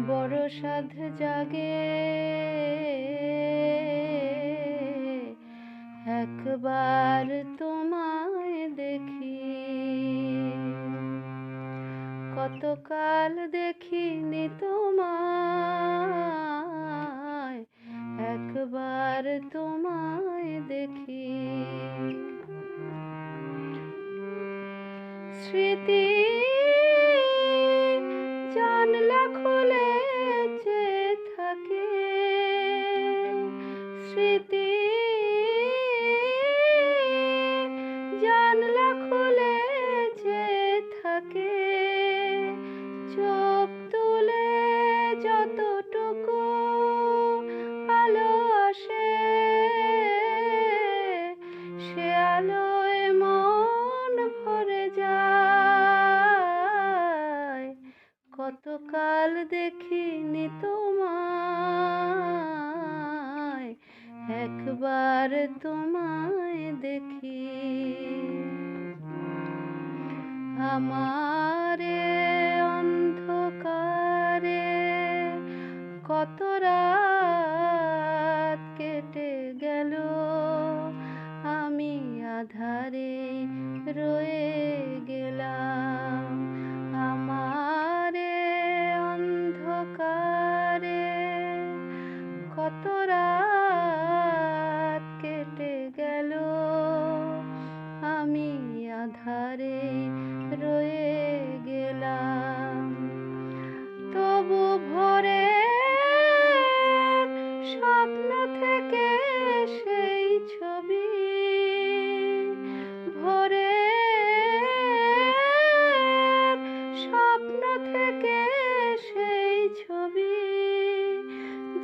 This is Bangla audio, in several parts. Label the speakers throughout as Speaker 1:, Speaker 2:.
Speaker 1: বড় সাধ জাগে একবার তোমায় দেখি। কতকাল দেখিনি তোমায়, একবার তোমায় দেখি। স্মৃতি জানলা খুলে চেয়ে থাকে, স্মৃতি জানলা খুলে চেয়ে থাকে। চোখ তুলে যতটুকু আলো আসে, সে আলোয় মন ভরে যায়। কতকাল দেখিনি তোমায়, একবার তোমায় দেখি। আমারে অন্ধকারে কত রাত কেটে গেল, আমি আধারে রয়ে গেলাম। আমারে অন্ধকারে কত রাত কেটে গেল, আমি আধারে রয়ে গেলাম। তবু ভোরে স্বপ্ন থেকে সেই ছবি, ভোরে স্বপ্ন থেকে সেই ছবি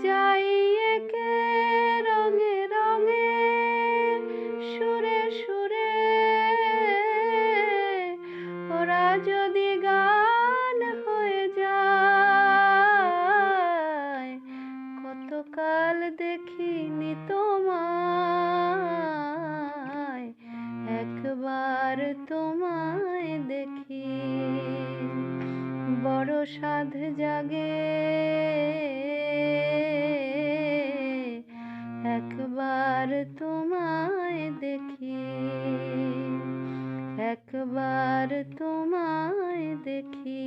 Speaker 1: যাই একে রঙে রঙে সুরে সুরে। ওরা যদি গান হয়ে যায়, কতকাল দেখিনি তোমায়, একবার তোমায় দেখি। বড় সাধ জাগে একবার তোমায় দেখি, একবার তোমায় দেখি।